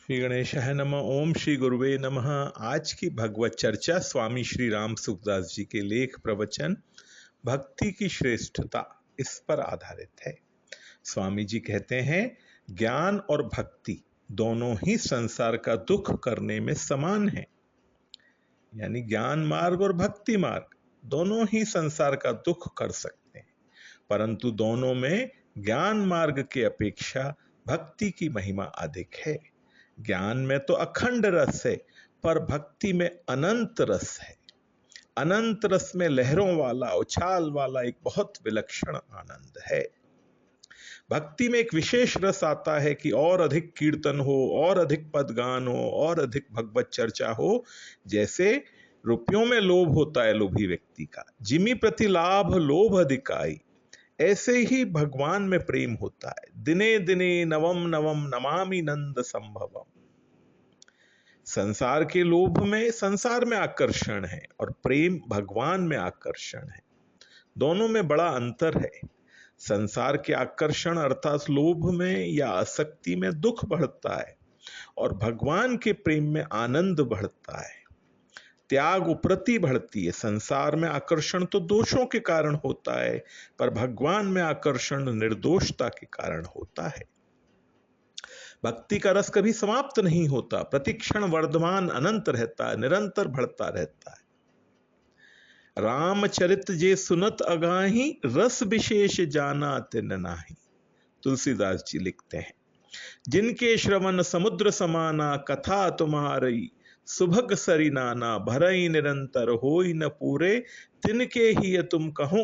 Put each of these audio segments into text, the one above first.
श्री गणेशाय नमः। ओम श्री गुरुवे नमः। आज की भगवत चर्चा स्वामी श्री राम सुखदास जी के लेख प्रवचन भक्ति की श्रेष्ठता इस पर आधारित है। स्वामी जी कहते हैं, ज्ञान और भक्ति दोनों ही संसार का दुख करने में समान है। यानी ज्ञान मार्ग और भक्ति मार्ग दोनों ही संसार का दुख कर सकते हैं, परंतु दोनों में ज्ञान मार्ग के अपेक्षा भक्ति की महिमा अधिक है। ज्ञान में तो अखंड रस है, पर भक्ति में अनंत रस है। अनंत रस में लहरों वाला, उछाल वाला एक बहुत विलक्षण आनंद है। भक्ति में एक विशेष रस आता है कि और अधिक कीर्तन हो, और अधिक पदगान हो, और अधिक भगवत चर्चा हो। जैसे रुपयों में लोभ होता है लोभी व्यक्ति का, जिमी प्रति लाभ लोभ अधिकाई, ऐसे ही भगवान में प्रेम होता है। दिने दिने नवम नवम नमामि नंद संभवम। संसार के लोभ में संसार में आकर्षण है और प्रेम भगवान में आकर्षण है। दोनों में बड़ा अंतर है। संसार के आकर्षण अर्थात लोभ में या आसक्ति में दुख बढ़ता है और भगवान के प्रेम में आनंद बढ़ता है, त्याग उपरति बढ़ती है। संसार में आकर्षण तो दोषों के कारण होता है, पर भगवान में आकर्षण निर्दोषता के कारण होता है। भक्ति का रस कभी समाप्त नहीं होता, प्रतिक्षण वर्धमान अनंत रहता है, निरंतर बढ़ता रहता है। रामचरित जे सुनत अगाही, रस विशेष जाना तिन नाही। तुलसीदास जी लिखते हैं, जिनके श्रवण समुद्र समाना, कथा तुम्हारी सुभग सरी नाना, भरई निरंतर होई न पूरे, तिनके ही तुम कहो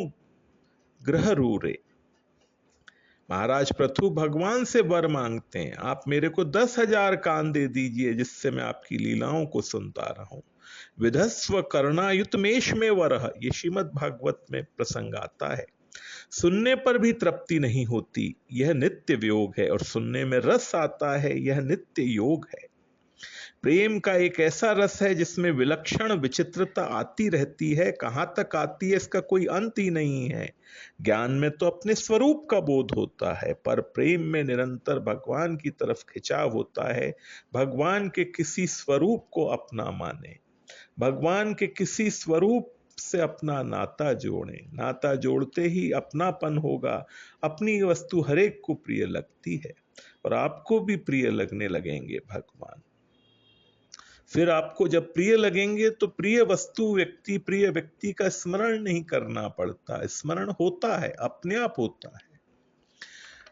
ग्रह रूरे। महाराज पृथु भगवान से वर मांगते हैं, आप मेरे को 10,000 कान दे दीजिए जिससे मैं आपकी लीलाओं को सुनता रहूं। विधस्व करुणायुत मेष में वरह, ये श्रीमद् भागवत में प्रसंग आता है। सुनने पर भी तृप्ति नहीं होती, यह नित्य वियोग है, और सुनने में रस आता है, यह नित्य योग है। प्रेम का एक ऐसा रस है जिसमें विलक्षण विचित्रता आती रहती है। कहां तक आती है इसका कोई अंत ही नहीं है। ज्ञान में तो अपने स्वरूप का बोध होता है, पर प्रेम में निरंतर भगवान की तरफ खिंचाव होता है। भगवान के किसी स्वरूप को अपना माने, भगवान के किसी स्वरूप से अपना नाता जोड़े। नाता जोड़ते ही अपनापन होगा। अपनी वस्तु हरेक को प्रिय लगती है और आपको भी प्रिय लगने लगेंगे भगवान। फिर आपको जब प्रिय लगेंगे तो प्रिय वस्तु व्यक्ति, प्रिय व्यक्ति का स्मरण नहीं करना पड़ता, स्मरण होता है, अपने आप होता है।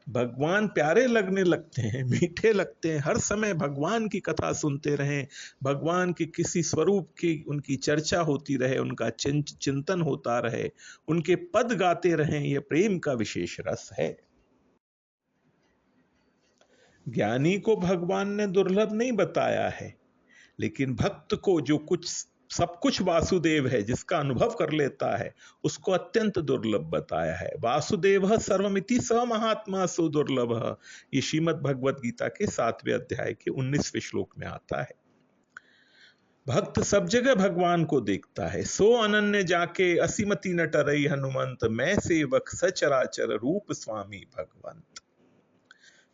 भगवान प्यारे लगने लगते हैं, मीठे लगते हैं। हर समय भगवान की कथा सुनते रहें, भगवान के किसी स्वरूप की उनकी चर्चा होती रहे, उनका चिंतन होता रहे, उनके पद गाते रहें, यह प्रेम का विशेष रस है। ज्ञानी को भगवान ने दुर्लभ नहीं बताया है, लेकिन भक्त को जो कुछ सब कुछ वासुदेव है, जिसका अनुभव कर लेता है, उसको अत्यंत दुर्लभ बताया है। वासुदेव सर्वमिति स महात्मा सो दुर्लभ, ये श्रीमद् भगवत गीता के 7वें अध्याय के 19वें श्लोक में आता है। भक्त सब जगह भगवान को देखता है। सो अनन्य जाके असीमति न टरई हनुमंत, मैं सेवक सचराचर रूप स्वामी भगवंत।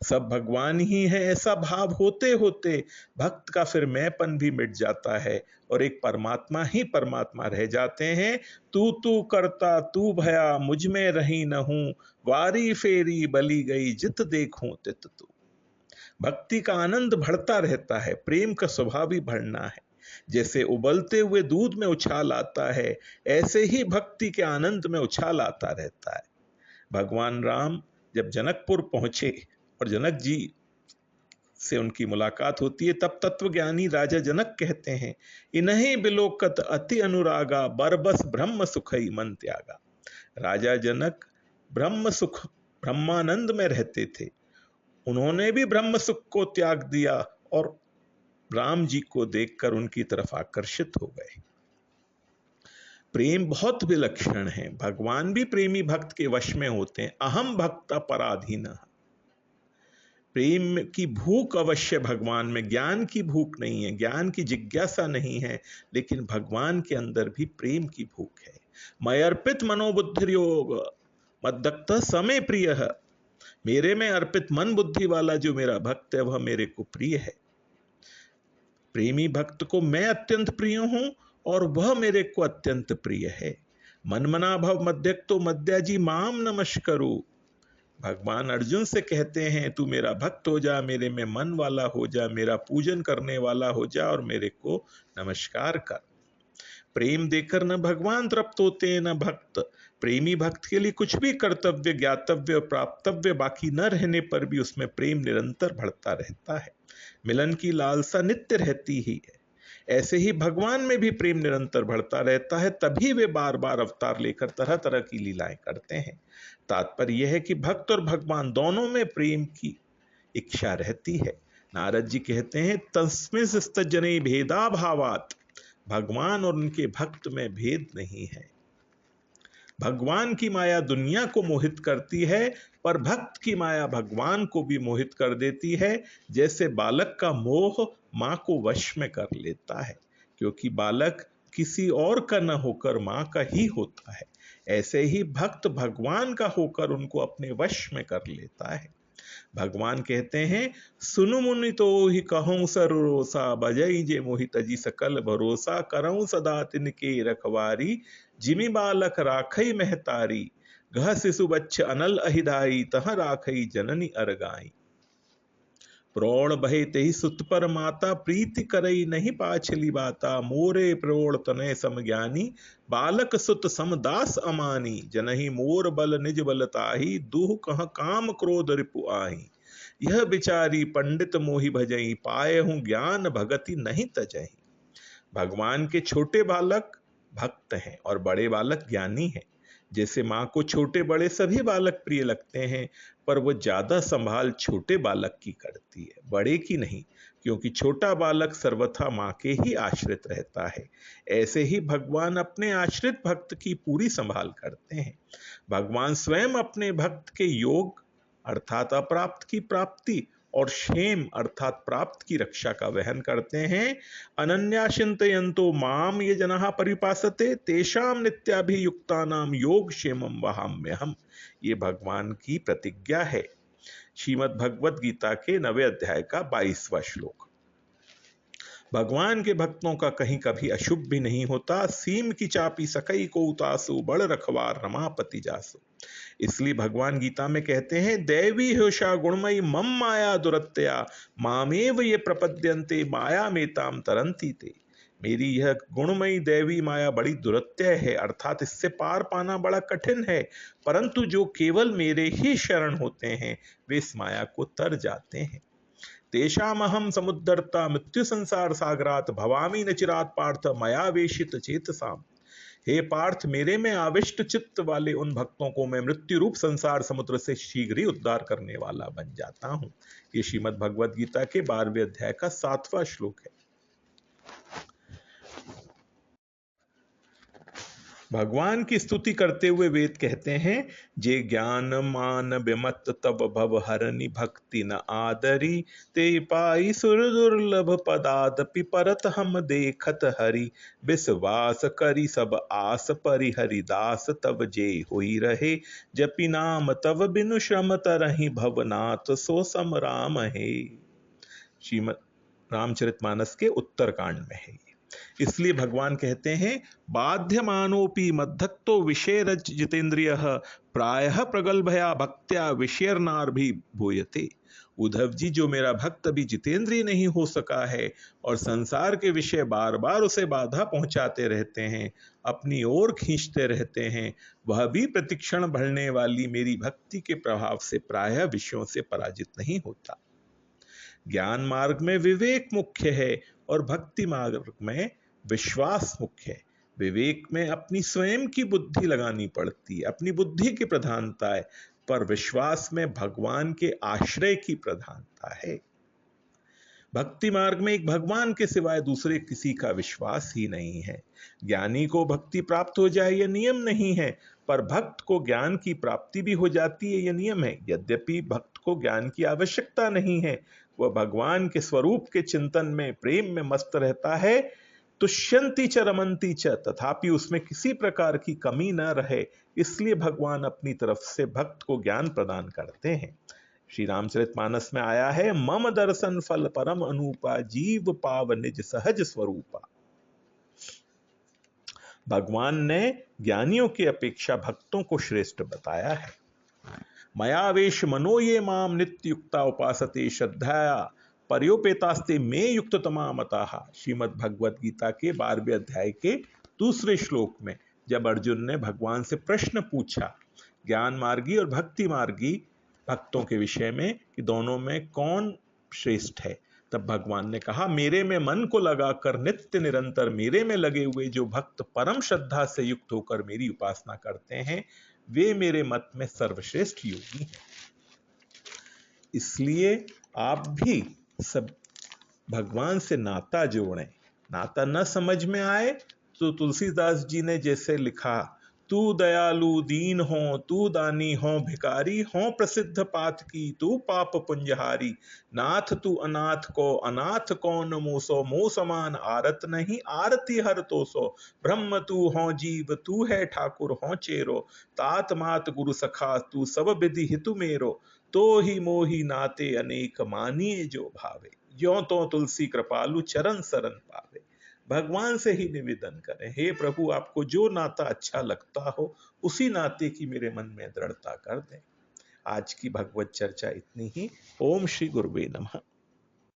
सब भगवान ही है ऐसा भाव होते होते भक्त का फिर मैंपन भी मिट जाता है और एक परमात्मा ही परमात्मा रह जाते हैं। तू तू करता तू भया, मुझ में रही न हूं, वारी फेरी बली गई जित देखूं तित तू। भक्ति का आनंद बढ़ता रहता है, प्रेम का स्वभाव ही बढ़ना है। जैसे उबलते हुए दूध में उछाल आता है, ऐसे ही भक्ति के आनंद में उछाल आता रहता है। भगवान राम जब जनकपुर पहुंचे और जनक जी से उनकी मुलाकात होती है, तब तत्वज्ञानी राजा जनक कहते हैं, इन्हीं बिलोकत अति अनुरागा, बरबस ब्रह्म सुखई मन त्यागा। राजा जनक ब्रह्म सुख, ब्रह्मानंद में रहते थे। उन्होंने भी ब्रह्म सुख को त्याग दिया और राम जी को देखकर उनकी तरफ आकर्षित हो गए। प्रेम बहुत विलक्षण है। भगवान भी प्रेमी भक्त के वश में होते हैं। अहम भक्त पराधीन। प्रेम की भूख अवश्य भगवान में, ज्ञान की भूख नहीं है, ज्ञान की जिज्ञासा नहीं है, लेकिन भगवान के अंदर भी प्रेम की भूख है। मयर्पित मनोबुद्धि योग मद्दक्त समय प्रिय है। मेरे में अर्पित मन बुद्धि वाला जो मेरा भक्त है वह मेरे को प्रिय है। प्रेमी भक्त को मैं अत्यंत प्रिय हूं और वह मेरे को अत्यंत प्रिय है। मनमना भव मध्यक्तो मद्याजी माम नमस्करो। भगवान अर्जुन से कहते हैं तू मेरा भक्त हो जा, मेरे में मन वाला हो जा, मेरा पूजन करने वाला हो जा और मेरे को नमस्कार कर। प्रेम देकर न भगवान तृप्त होते न भक्त। प्रेमी भक्त के लिए कुछ भी कर्तव्य, ज्ञातव्य, प्राप्तव्य बाकी न रहने पर भी उसमें प्रेम निरंतर बढ़ता रहता है। मिलन की लालसा नित्य रहती ही है। ऐसे ही भगवान में भी प्रेम निरंतर बढ़ता रहता है, तभी वे बार बार अवतार लेकर तरह तरह की लीलाएं करते हैं। तात्पर्य यह है कि भक्त और भगवान दोनों में प्रेम की इच्छा रहती है। नारद जी कहते हैं तस्मिंस्तजने भेदा भावात। भगवान और उनके भक्त में भेद नहीं है। भगवान की माया दुनिया को मोहित करती है, पर भक्त की माया भगवान को भी मोहित कर देती है। जैसे बालक का मोह मां को वश में कर लेता है, क्योंकि बालक किसी और का न होकर मां का ही होता है। ऐसे ही भक्त भगवान का होकर उनको अपने वश में कर लेता है। भगवान कहते हैं सुनु मुनि तो ही कहूं सरोसा, बजई जे मोहित जी सकल भरोसा, करऊं सदा तिनके रखवारी, जिमि बालक राखई महतारी, गह शिशु बच्च अनल अहिदाई, तह राखई जननी अरगाई। प्रौढ़ बहे तेहि सुत पर माता, प्रीति करई नहीं पाछली बाता, मोरे प्रौढ़ तनय सम ज्ञानी, बालक सुत सम दास अमानी, जनहि मोर बल निज बल ताही, दुह कह काम क्रोध रिपु आही, यह बिचारी पंडित मोहि भजई, पाए हूं ज्ञान भगति नहीं तजही। भगवान के छोटे बालक भक्त हैं और बड़े बालक ज्ञानी हैं। जैसे मां को छोटे बड़े सभी बालक प्रिय लगते हैं, पर वो ज्यादा संभाल छोटे बालक की करती है, बड़े की नहीं, क्योंकि छोटा बालक सर्वथा मां के ही आश्रित रहता है। ऐसे ही भगवान अपने आश्रित भक्त की पूरी संभाल करते हैं। भगवान स्वयं अपने भक्त के योग अर्थात अप्राप्त की प्राप्ति और क्षेम अर्थात प्राप्त की रक्षा का वहन करते हैं। अनन्या चिंतयन्तो माम ये जनाः परिपासते, तेषाम नित्याभियुक्तानाम योग क्षेमम वहाम्यहम्। ये भगवान की प्रतिज्ञा है। श्रीमद् भगवद गीता के 9वें अध्याय का 22वां श्लोक। भगवान के भक्तों का कहीं कभी अशुभ भी नहीं होता। सीम की चापी सकई को उतासु, बड़ रखवार रमापति जासु। इसलिए भगवान गीता में कहते हैं दैवी होशा गुणमयी मम माया दुरत्या, मामेव ये प्रपद्यन्ते माया मेताम तरंती ते। मेरी यह गुणमयी दैवी माया बड़ी दुरत्य है, अर्थात इससे पार पाना बड़ा कठिन है, परंतु जो केवल मेरे ही शरण होते हैं वे इस माया को तर जाते हैं। तेषामहम समुद्धर्ता मृत्यु संसार सागरात, भवामी न चिरात पार्थ मया वेशित चेतसाम। हे पार्थ, मेरे में आविष्ट चित्त वाले उन भक्तों को मैं मृत्यु रूप संसार समुद्र से शीघ्र ही उद्धार करने वाला बन जाता हूं। ये श्रीमद् भगवद गीता के 12वें अध्याय का 7वां श्लोक है। भगवान की स्तुति करते हुए वेद कहते हैं जे ज्ञान मान विमत तब भव हरनि, भक्ति न आदरी ते पाई सुर दुर्लभ पदादपि, परत हम देखत हरि, विश्वास करी सब आस परि, हरिदास तब जे होई रहे, जपि नाम तब बिनु श्रम तरहि, भवनाथ सो सम राम है। श्रीमद् रामचरितमानस के उत्तरकांड में है। इसलिए भगवान कहते हैं बाध्यमानोपि मद्धक्तो विषयरज जितेंद्रियः, प्रायः प्रगल्भया भक्त्या विषयर्नार्भि भूयते। उद्धव जी, जो मेरा भक्त अभी जितेंद्रिय नहीं हो सका है और संसार के विषय बार बार उसे बाधा पहुंचाते रहते हैं, अपनी ओर खींचते रहते हैं, वह भी प्रतिक्षण बढ़ने वाली मेरी भक्ति के प्रभाव से प्रायः विषयों से पराजित नहीं होता। ज्ञान मार्ग में विवेक मुख्य है और भक्ति मार्ग में विश्वास मुख्य है। विवेक में अपनी स्वयं की बुद्धि लगानी पड़ती है, अपनी बुद्धि की प्रधानता है, पर विश्वास में भगवान के आश्रय की प्रधानता है। भक्ति मार्ग में एक भगवान के सिवाय दूसरे किसी का विश्वास ही नहीं है। ज्ञानी को भक्ति प्राप्त हो जाए यह नियम नहीं है, पर भक्त को ज्ञान की प्राप्ति भी हो जाती है यह नियम है। यद्यपि भक्त को ज्ञान की आवश्यकता नहीं है, वह भगवान के स्वरूप के चिंतन में प्रेम में मस्त रहता है। तुष्यंती च रमंती च, तथापि उसमें किसी प्रकार की कमी न रहे, इसलिए भगवान अपनी तरफ से भक्त को ज्ञान प्रदान करते हैं। श्री रामचरितमानस में आया है, मम दर्शन फल परम अनूपा, जीव पाव निज सहज स्वरूपा। भगवान ने ज्ञानियों की अपेक्षा भक्तों को श्रेष्ठ बताया है। मयावेश मनो ये माम नित्य युक्ता उपासते श्रद्धया पर्योपेतास्ते में युक्त तमामता। श्रीमद् भगवत गीता के 12वें अध्याय के दूसरे श्लोक में जब अर्जुन ने भगवान से प्रश्न पूछा ज्ञान मार्गी और भक्ति मार्गी भक्तों के विषय में कि दोनों में कौन श्रेष्ठ है, तब भगवान ने कहा, मेरे में मन को लगाकर नित्य निरंतर मेरे में लगे हुए जो भक्त परम श्रद्धा से युक्त होकर मेरी उपासना करते हैं, वे मेरे मत में सर्वश्रेष्ठ योगी हैं। इसलिए आप भी सब भगवान से नाता जोड़ें। नाता न समझ में आए तो तुलसीदास जी ने जैसे लिखा, तू दयालु दीन हो, तू दानी हो भिकारी हो, प्रसिद्ध पात की तू पाप पुंजहारी, नाथ तू अनाथ को अनाथ कौन मोसो, मो समान आरत नहीं आरती हर तो सो, ब्रह्म तू हो जीव तू है ठाकुर हो चेरो, तात मात गुरु सखा तू सब विधि हितु मेरो, तो ही मोही नाते अनेक मानिए जो भावे, ज्यों तो तुलसी कृपालु चरण शरण पावे। भगवान से ही निवेदन करें, हे प्रभु आपको जो नाता अच्छा लगता हो उसी नाते की मेरे मन में दृढ़ता कर दें। आज की भगवत चर्चा इतनी ही। ओम श्री गुरुवे नमः।